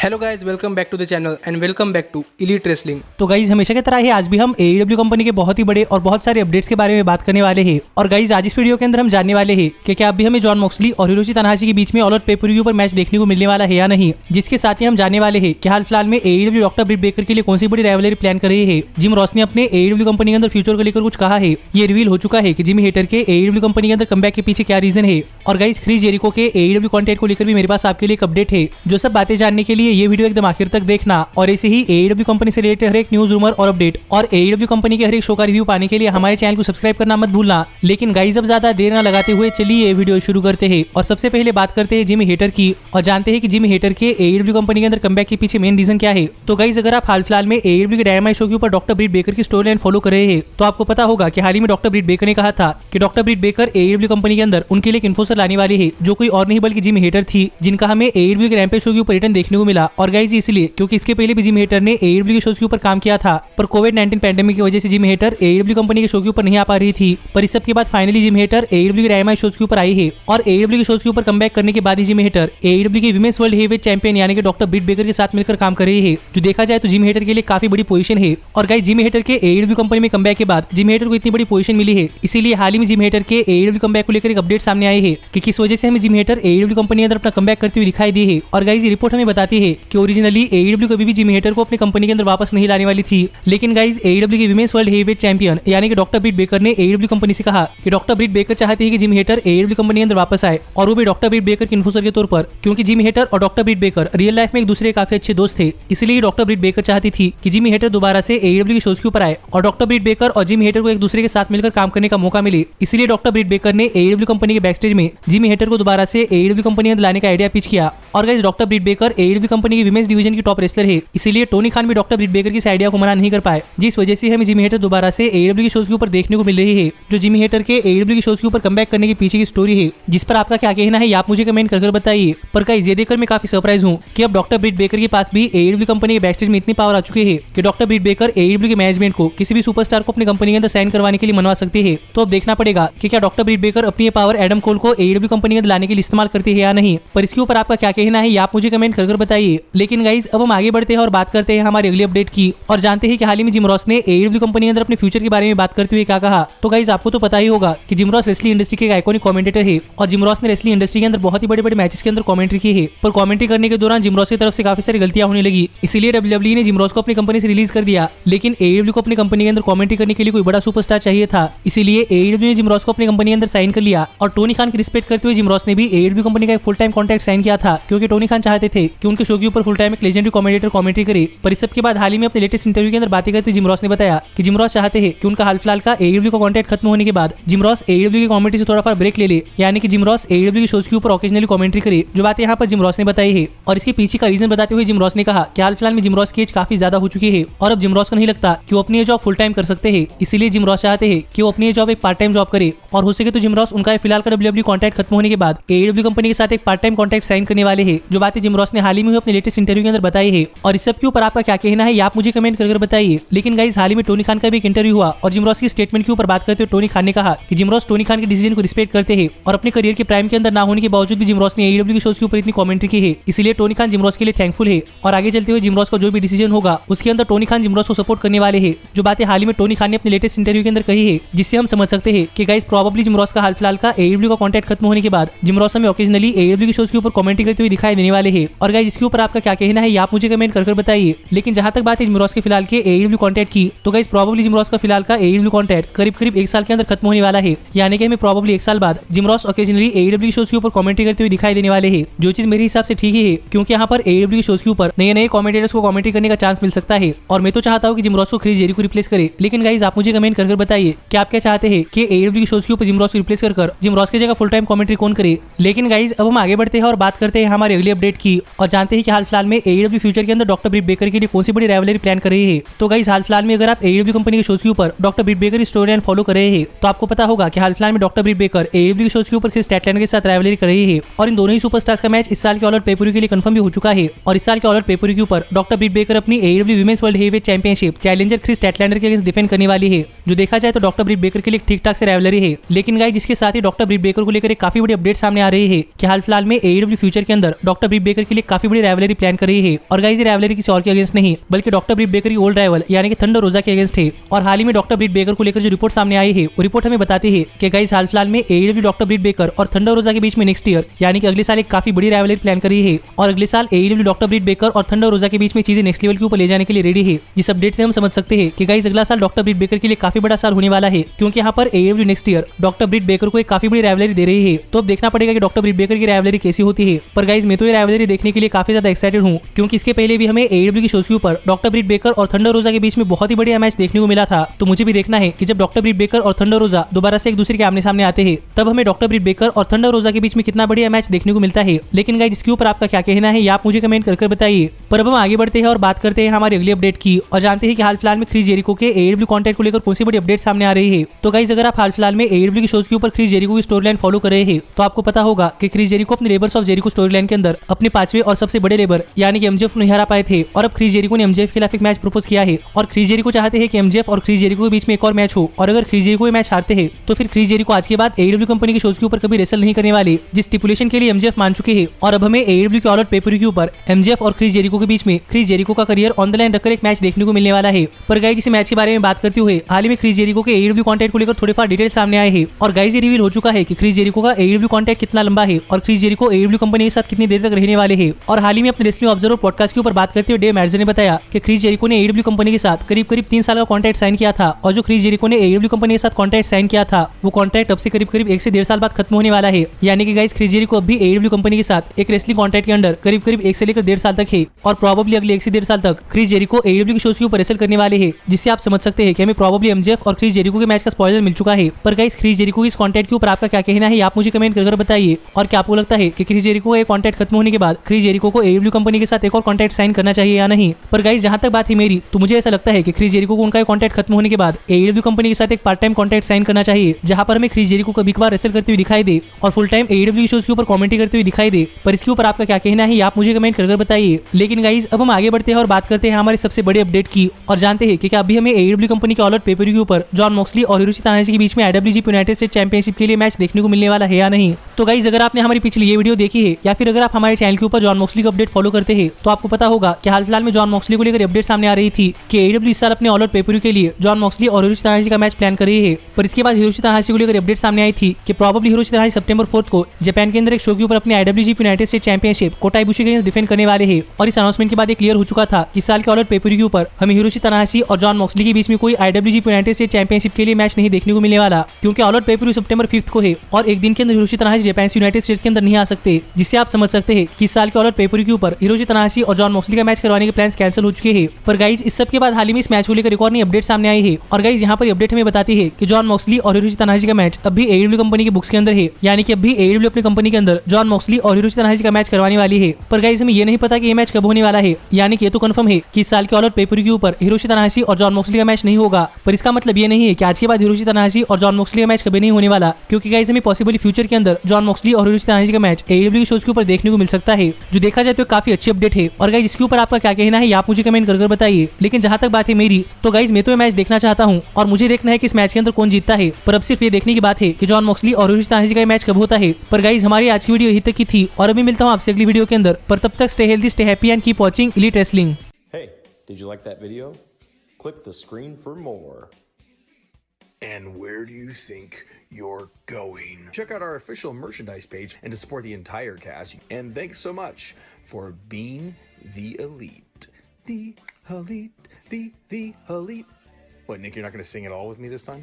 Hello guys, welcome back to the channel and welcome back to Elite Wrestling. तो guys हमेशा की तरह ही आज भी हम AEW कंपनी के बहुत ही बड़े और बहुत सारे अपडेट्स के बारे में बात करने वाले हैं। और गाइज आज इस वीडियो के अंदर हम जानने वाले हैं कि क्या अभी हमें जॉन मॉक्सली और हिरोशी तनाहाशी के बीच में ऑल आउट पे पर व्यू पर मैच देखने को मिलने वाला है या नहीं। जिसके साथ ही हम जानने वाले हैं कि हाल फिलहाल में AEW डॉक्टर ब्रिट बेकर के लिए कौन सी बड़ी राइवलरी प्लान कर रही है। जिम रॉस ने अपने AEW कंपनी के अंदर फ्यूचर को लेकर कुछ कहा है। ये रिवील हो चुका है कि जिमी हेटर के AEW कंपनी के अंदर कमबैक के पीछे क्या रीजन है। और गाइज क्रिस जेरिको के AEW कंटेंट को लेकर भी मेरे पास आपके लिए एक अपडेट है। जो सब बातें जानने के लिए ये वीडियो एकदम आखिर तक देखना और ऐसे ही AEW कंपनी से रिलेटेड हर एक न्यूज रूमर और अपडेट और AEW कंपनी के हर एक शो का रिव्यू पाने के लिए हमारे चैनल को सब्सक्राइब करना मत भूलना। लेकिन गाइस अब ज्यादा देर न लगाते हुए चलिए ये वीडियो शुरू करते हैं। और सबसे पहले बात करते हैं जिमी हेटर की और जानते हैं कि जिमी हेटर के AEW कंपनी के अंदर कमबैक के पीछे मेन रीजन क्या है। तो गाइस अगर आप हाल फिलहाल में AEW के डायनामाइट शो के ऊपर डॉक्टर ब्रिट बेकर की स्टोरी लाइन फॉलो कर रहे हैं तो आपको पता होगा कि हाल ही में डॉक्टर ब्रिट बेकर ने कहा था कि doctor Britt Baker AEW company के अंदर उनके लिए एक इन्फोर्सर लाने वाली है जो कोई और नहीं बल्कि जिमी हेटर थी, जिनका हमें AEW के रैम्पेज शो के ऊपर रिटर्न देखने को मिला। और गाइस इसलिए क्योंकि इसके पहले भी जिमी हेटर ने AEW के शोज के ऊपर काम किया था, पर कोविड-19 पैंडेमिक की वजह से जिमी हेटर AEW कंपनी के शो के ऊपर नहीं आ पा रही थी। पर इस सब के बाद फाइनली जिमी हेटर AEW के डायनामाइट शोज के ऊपर आई है और AEW के शोज के ऊपर कमबैक करने के बाद ही जिमी हेटर AEW के विमेंस वर्ल्ड हेवीवेट चैंपियन यानी कि डॉक्टर ब्रिट बेकर के साथ मिलकर काम कर रही है। जो देखा जाए तो जिमी हेटर के लिए काफी बड़ी पोजीशन है। और गाइस जिमी हेटर के AEW कंपनी में कमबैक के बाद जिमी हेटर को इतनी बड़ी पोजीशन मिली है, इसीलिए हाल ही में जिमी हेटर के AEW कमबैक को लेकर एक अपडेट सामने आई है कि किस वजह से हमें जिमी हेटर AEW कंपनी के अंदर अपना कमबैक करते हुए दिखाई दी है। और गाइस ये रिपोर्ट हमें बताती है कि ओरिजिनली AEW कभी भी जिमी हेटर को अपनी कंपनी के अंदर वापस नहीं लाने वाली थी, लेकिन गाइस AEW के विमेंस वर्ल्ड हेवीवेट चैंपियन यानी कि डॉक्टर ब्रिट बेकर ने AEW कंपनी से कहा कि डॉक्टर ब्रिट बेकर चाहती है कि जिमी हेटर AEW कंपनी के अंदर वापस आए और वो भी डॉक्टर ब्रिट बेकर के इन्फोर्सर के तौर पर, क्योंकि जिमी हेटर और doctor Britt baker real life में एक दूसरे के काफी अच्छे दोस्त थे। इसलिए डॉक्टर ब्रिट बेकर चाहती थी कि जिमी हेटर दोबारा से AEW के शोज के ऊपर आए और डॉक्टर ब्रिट बेकर और जिमी हेटर को एक दूसरे के साथ मिलकर काम करने का मौका मिले। इसलिए डॉक्टर ब्रिट बेकर ने AEW कंपनी के बैकस्टेज में जिमी हेटर को दोबारा से AEW कंपनी के अंदर लाने का आइडिया पिच किया। और guys doctor Britt Baker AEW company के विमेंस डिवीजन की टॉप रेसलर है, इसलिए टोनी खान भी डॉक्टर ब्रिट बेकर की इस आइडिया को मना नहीं कर पाए, जिस वजह से हमें जिमी हेटर दोबारा से AEW के शोज के ऊपर देखने को मिल रही है। जो जिमी हेटर के AEW के शोज के ऊपर कमबैक करने के पीछे की स्टोरी है, जिस पर आपका क्या कहना है आप मुझे कमेंट कर बताइए। पर गाइस ये देखकर मैं काफी सरप्राइज हूँ कि अब डॉक्टर ब्रिट बेकर के पास भी AEW कंपनी के बैकस्टेज में इतनी पावर आ चुकी है कि डॉक्टर ब्रिट बेकर AEW के मैनेजमेंट को किसी भी सुपरस्टार को अपनी कंपनी के अंदर साइन करवाने के लिए मनवा सकती है। तो अब देखना पड़ेगा कि क्या डॉक्टर ब्रिट बेकर अपनी ये पावर एडम कोल को AEW कंपनी के अंदर लाने के लिए इस्तेमाल करती है या नहीं। पर इसके ऊपर आपका क्या कहना है आप मुझे कमेंट कर बताइए। लेकिन गाइस अब हम आगे बढ़ते हैं और बात करते हैं हमारे अगली अपडेट की और जानते हैं कि हाल ही में जिम रॉस ने AEW कंपनी के अंदर अपने फ्यूचर के बारे में बात करते हुए क्या कहा। तो गाइस आपको तो पता ही होगा कि जिम रॉस रेसलिंग इंडस्ट्री के एक आइकॉनिक कमेंटेटर है और जिम रॉस ने रेसलिंग इंडस्ट्री के अंदर बहुत ही बड़े मैचेस के अंदर कमेंट्री की है। पर कमेंट्री करने के दौरान जिम रॉस की तरफ से काफी सारी गलतियां होने लगी, इसलिए WWE ने जिम रॉस को अपनी कंपनी से रिलीज कर दिया। लेकिन AEW को अपनी कंपनी के अंदर कमेंट्री करने के लिए कोई बड़ा सुपरस्टार चाहिए था, इसीलिए AEW ने जिम रॉस को अपनी कंपनी के अंदर साइन कर लिया। और टोनी खान की रिस्पेक्ट करते हुए जिम रॉस ने भी AEW कंपनी का एक फुल टाइम कॉन्ट्रैक्ट साइन किया था, क्योंकि टोनी खान चाहते थे कि उनके शो के ऊपर फुल टाइम एक लेजेंडरी कमेंटेटर कमेंट्री करे। पर इस सब के बाद हाल ही में अपने लेटेस्ट इंटरव्यू के अंदर बातें करते हुए जिम रॉस ने बताया कि जिम रॉस चाहते हैं कि उनका हाल फिलहाल का AEW का कॉन्ट्रैक्ट खत्म होने के बाद जिम रॉस AEW की कमेंट्री से थोड़ा ब्रेक ले ले, यानी कि जिम रॉस AEW के शोज के ऊपर ओकेजनली कमेंट्री करे। जो बात यहाँ पर जिम रॉस ने बताई है और इसके पीछे का रीजन बताते हुए जिम रॉस ने कहा कि हाल फिलहाल में जिम रॉस की एज काफी ज्यादा हो चुकी है और अब जिम रॉस को नहीं लगता कि वो अपनी ये जॉब फुल टाइम कर सकते हैं। इसलिए जिम रॉस चाहते हैं कि वो अपनी ये जॉब एक पार्ट टाइम जॉब करे और हो सके तो जिम रॉस उनका फिलहाल का WWE कॉन्ट्रैक्ट खत्म होने के बाद AEW कंपनी के साथ एक पार्ट टाइम कॉन्ट्रैक्ट साइन करने वाले हैं। जो बातें जिम रॉस ने हाल ही में अपने लेटेस्ट इंटरव्यू के अंदर बताई है और इस सब के ऊपर आपका क्या कहना है आप मुझे कमेंट कर बताइए। लेकिन गाइस हाल ही में टोनी खान का भी एक इंटरव्यू हुआ और जिम रॉस की स्टेटमेंट के ऊपर बात करते हुए टोनी खान ने कहा कि जिम रॉस टोनी खान के डिसीजन को रिस्पेक्ट करते हैं और अपने करियर के प्राइम के अंदर ना होने के बावजूद भी जिम रॉस ने AEW के शोज के ऊपर इतनी कमेंट्री की है, इसलिए टोनी खान जिम रॉस के लिए थैंकफुल है। और आगे चलते हुए जिम रॉस का जो भी डिसीजन होगा उसके अंदर टोनी खान जिम रॉस को सपोर्ट करने वाले हैं। जो बातें हाल ही में टोनी खान ने अपने लेटेस्ट इंटरव्यू के अंदर कही है, जिससे हम समझ सकते हैं कि गाइस प्रोबेबली जिम रॉस का हाल फिलहाल का AEW का कॉन्ट्रैक्ट खत्म होने के बाद जिम रॉस हमें ओकेजनली AEW के शोज के ऊपर कमेंट्री करते हुए दिखाई देने वाले हैं। और गाइस इसके ऊपर आपका क्या कहना है आप मुझे कमेंट कर बताइए। लेकिन जहां तक बात है जिम रॉस के फिलहाल के AEW कॉन्ट्रैक्ट की, तो गाइस प्रोबेबली जिम रॉस का फिलहाल का AEW कॉन्ट्रैक्ट करीब 1 साल के अंदर खत्म होने वाला है, यानी कि हमें प्रोबेबली 1 साल बाद gym Ross occasionally AEW shows के ऊपर कमेंट्री करते हुए दिखाई देने वाले हैं। जो चीज मेरे हिसाब से ठीक ही है, क्योंकि यहाँ पर AEW के शोज के ऊपर नए कमेंटेटर्स को कमेंट्री करने का चांस मिल सकता है। और मैं तो चाहता हूँ कि जिम रॉस को क्रिस जेरिको रिप्लेस करे। लेकिन गाइस आप मुझे कमेंट कर बताइए कि आप क्या चाहते हैं कि AEW के शोज के ऊपर जिम रॉस को रिप्लेस कर जिम रॉस की जगह फुल टाइम कमेंट्री कौन करे। लेकिन गाइस अब हम आगे बढ़ते हैं और बात करते हैं हमारे अगली अपडेट की और जानते हैं कि हाल फिलहाल में AEW फ्यूचर के अंदर डॉक्टर ब्रिट बेकर के लिए कौन सी बड़ी राइवलरी प्लान कर रही है। तो गाइस हाल फिलहाल में अगर आप AEW कंपनी के शोज के ऊपर डॉक्टर ब्रिट बेकर की स्टोरी लाइन फॉलो कर रहे हैं तो आपको पता होगा कि हाल फिलहाल में डॉक्टर ब्रिट बेकर AEW के शोज के ऊपर क्रिस स्टैटलैंडर के साथ राइवलरी कर रही है और इन दोनों ही सुपरस्टार्स का मैच इस साल के ऑल आउट पे पर व्यू के लिए कंफर्म भी हो चुका है। और इस साल के ऑल आउट पे पर व्यू के ऊपर डॉक्टर ब्रिट बेकर अपनी AEW women's world heavyweight championship challenger Kris Statlander के अगेंस्ट डिफेंड करने वाली है। जो देखा जाए तो डॉक्टर ब्रिट बेकर के लिए ठीक ठाक से राइवलरी है। लेकिन गाइस जिसके साथ ही डॉक्टर ब्रिट बेकर को लेकर काफी बड़ी अपडेट सामने आ रही है कि हाल फिलहाल में AEW फ्यूचर के अंदर डॉक्टर ब्रिट बेकर के लिए काफी बड़ी राइवलरी प्लान कर रही है। और गाइस ये राइवलरी किसी और के अगेंस्ट नहीं बल्कि डॉक्टर ब्रिट बेकर की ओल्ड राइवल यानी कि थंडर रोजा के अगेंस्ट है। और हाल ही में डॉक्टर ब्रिट बेकर को लेकर जो रिपोर्ट सामने आई है वो रिपोर्ट हमें बताती है कि गाइस हाल फिलहाल में AEW डॉक्टर ब्रिट बेकर और थंडर रोजा के बीच में नेक्स्ट ईयर यानी कि अगले साल एक काफी बड़ी राइवलरी प्लान कर रही है। और अगले साल AEW डॉक्टर ब्रिट बेकर और थंडर रोजा के बीच में चीजें नेक्स्ट लेवल के ऊपर ले जाने के लिए रेडी है। जिस अपडेट से हम समझ सकते हैं कि गाइस अगला साल डॉक्टर ब्रिट बेकर के लिए काफी बड़ा साल होने वाला है, क्योंकि यहाँ पर AEW next year doctor Britt Baker को एक काफी बड़ी राइवलरी दे रही है। तो अब देखना पड़ेगा कि डॉक्टर ब्रिट बेकर की राइवलरी कैसी होती है। पर गाइस मैं तो ये राइवलरी देखने के लिए काफी ज्यादा एक्साइटेड हूँ, क्योंकि इसके पहले भी हमें AEW की शोज के ऊपर डॉक्टर ब्रिट बेकर और थंडर रोजा के बीच में बहुत ही बढ़िया मैच देखने को मिला था। तो मुझे भी देखना है कि जब डॉक्टर ब्रिट बेकर और थंडर रोजा दोबारा से एक दूसरे के आमने सामने आते हैं तब हमें डॉक्टर ब्रिट बेकर और थंडर रोजा के बीच में कितना बढ़िया मैच देखने को मिलता है। लेकिन गाइस इसके ऊपर आपका क्या कहना है ये आप मुझे कमेंट कर बताइए। पर अब हम आगे बढ़ते हैं और बात करते हैं हमारी अगली अपडेट की और जानते हैं कि हाल फिलहाल में क्रिस जेरिको के AEW कॉन्टेंट को लेकर कौन सी बड़ी अपडेट सामने आ रही है। तो गाइस अगर आप हाल फिलहाल में AEW की शोज के ऊपर क्रिस जेरिको की स्टोरी लाइन फॉलो कर रहे हैं तो आपको पता होगा कि क्रिस जेरिको अपने labours of Jericho story line के अंदर अपने पांचवें और सबसे बड़े लेबर यानी कि MJF नहीं हरा पाए थे। और अब क्रिस जेरिको ने MJF के खिलाफ एक मैच प्रपोज किया है और क्रिस जेरिको चाहते हैं कि MJF और क्रिस जेरिको के बीच में एक और मैच हो। और अगर क्रिस जेरिको ये मैच हारते हैं तो फिर क्रिस जेरिको आज के बाद AEW कंपनी के शोज के ऊपर कभी रेसल नहीं करने वाले, जिस स्टिपुलेशन के लिए MJF मान चुके हैं। और अब हमें AEW के ऑल आउट पेपर के ऊपर MJF और क्रिस जेरिको के बीच में क्रिस जेरिको का करियर ऑन द लाइन रखकर एक मैच देखने को मिलने वाला है। पर गाइस इस मैच के बारे में बात करते हुए हाल ही में क्रिस जेरिको के AEW कॉन्टैक्ट को लेकर थोड़े फार डिटेल सामने आए हैं। और गाइस ये रिवील हो चुका है कि क्रिस जेरिको का AEW कॉन्टैक्ट कितना लंबा है और क्रिस जेरिको AEW कंपनी के साथ कितनी देर तक रहने वाले हैं। और हाल ही में अपने रेसलिंग ऑब्जर्वर पॉडकास्ट के ऊपर बात करते हुए डेव मैडजर ने बताया कि क्रिस जेरिको ने AEW कंपनी के साथ करीब 3 साल का कॉन्ट्रैक्ट साइन किया था। और जो क्रिस जेरिको ने AEW कंपनी के साथ कॉन्ट्रैक्ट साइन किया था वो कॉन्ट्रैक्ट अब से करीब 1 से 1.5 साल बाद खत्म होने वाला है। यानी कि गाइस क्रिस जेरिको अब भी AEW कंपनी के साथ एक रेसलिंग कॉन्ट्रैक्ट के अंडर करीब 1 से लेकर 1.5 साल तक है। और प्रोबेबली अगले 1 से 1.5 साल तक क्रिस जेरिको AEW के शोज के ऊपर रेसल करने वाले हैं, जिससे आप समझ सकते हैं कि हमें प्रोबेबली MJF और क्रिस जेरिको के मैच का स्पॉइलर मिल चुका है। पर गाइस क्रिस जेरिको की इस कॉन्ट्रैक्ट के ऊपर आपका क्या कहना है आप मुझे कमेंट कर बताइए। और क्या आपको लगता है कि क्रिस जेरिको का कॉन्ट्रैक्ट खत्म होने के बाद क्रिस जेरिको को AEW कंपनी के साथ एक और कॉन्ट्रैक्ट साइन करना चाहिए या नहीं? पर गाइस जहां तक बात है मेरी तो मुझे ऐसा लगता है कि क्रिस जेरिको को उनका कॉन्ट्रैक्ट खत्म होने के बाद AEW कंपनी के साथ एक पार्ट टाइम कॉन्ट्रैक्ट साइन करना चाहिए, जहां पर हमें क्रिस जेरिको कभी कभार रेसल करते हुए दिखाई दे और फुल टाइम AEW शोज के ऊपर कमेंट्री करते हुए दिखाई दे। पर इसके ऊपर आपका क्या कहना है आप मुझे कमेंट कर बताइए। लेकिन गाइस अब हम आगे बढ़ते हैं और बात करते हैं हमारे सबसे बड़े अपडेट की और जानते हैं कि क्या अभी हमें AEW कंपनी के ऑल आउट पेपर के ऊपर जॉन मॉक्सली और हिरोशी तानाहाशी के बीच में IWGP यूनाइटेड स्टेट्स चैंपियनशिप के लिए मैच देखने को मिलने वाला है या नहीं। तो गाइस अगर आपने हमारी पिछली ये वीडियो देखी है या फिर अगर आप हमारे चैनल के ऊपर जॉन मॉक्सली का अपडेट फॉलो करते हैं तो आपको पता होगा कि हाल फिलहाल में जॉन मॉक्सली को लेकर अपडेट सामने आ रही थी कि AEW इस साल अपने ऑल आउट पेपर के लिए जॉन मॉक्सली और हिरोशी तानाहाशी का मैच प्लान कर रही है। पर इसके बाद हिरोशी तानाहाशी को लेकर अपडेट सामने आई थी कि प्रोबेबली हिरोशी तानाहाशी सितंबर 4 को जापान के अंदर एक शो के ऊपर अपने IWGP United States championship Kota Ibushi के अगेंस्ट डिफेंड करने वाले हैं। और इस अनाउंसमेंट के बाद ये क्लियर हो चुका था कि इस साल के ऑल आउट पेपर के ऊपर हमें हिरोशी तानाहाशी और जॉन मॉक्सली के बीच में कोई IWGP यूनाइटेड स्टेट्स चैंपियनशिप के लिए मैच नहीं देखने को मिलने वाला, क्योंकि ऑल आउट पेपर सितंबर 5 को है और एक दिन के अंदर हिरोशी तानाहाशी जापान से यूनाइटेड स्टेट्स के अंदर नहीं आ सकते, जिससे आप समझ सकते हैं कि इस साल के ऑल आउट पेपर के ऊपर हिरोशी तानाहाशी और जॉन मॉक्सली का मैच करवाने के प्लान्स कैंसिल हो चुके हैं। पर गाइस इस सब के बाद हाल ही में इस मैच को लेकर एक और नई अपडेट सामने आई है। और गाइस यहाँ पर अपडेट हमें बताती है कि जॉन मॉक्सली और हिरोशी तानाहाशी का मैच अब भी AEW कंपनी की बुक्स के अंदर है, यानी कि अब भी AEW अपनी कंपनी के अंदर जॉन मॉक्सली और हिरोशी तानाहाशी का मैच करवाने वाली है। पर गाइस हमें ये नहीं पता कि ये मैच कब होने वाला है, यानी कि ये तो कंफर्म है कि इस साल के ऑल आउट पेपर के ऊपर हिरोशी तानाहाशी और जॉन मॉक्सली का मैच नहीं होगा। पर इसका मतलब ये नहीं है कि आज के बाद हिरोशी तानाहाशी और जॉन मॉक्सली का मैच कभी नहीं होने वाला, क्योंकि गाइस हमें पॉसिबली फ्यूचर के अंदर जॉन मॉक्सली और हिरोशी तानाहाशी का मैच AEW के शोज के ऊपर देखने को मिल सकता है, जो देखा जाए तो काफी अच्छी अपडेट है। और गाइस इसके ऊपर आपका क्या कहना है आप मुझे कमेंट कर बताइए। लेकिन जहां तक बात है मेरी तो गाइस मैं तो ये मैच देखना चाहता हूं और मुझे देखना है कि इस मैच के अंदर कौन जीतता है। पर अब सिर्फ ये देखने की बात है कि जॉन मॉक्सली और हिरोशी तानाहाशी का मैच कब होता है। पर गाइस हमारी आज की वीडियो यहीं तक की थी और अभी मिलता हूं आपसे अगली वीडियो के अंदर। पर तब तक stay healthy, stay happy and keep watching elite wrestling. Hey, did you like that video? Click the screen for more. And where do you think you're going? Check out our official merchandise page and to support the entire cast. And thanks so much for being the elite. The elite, the elite. What, Nick, you're not going to sing it all with me this time?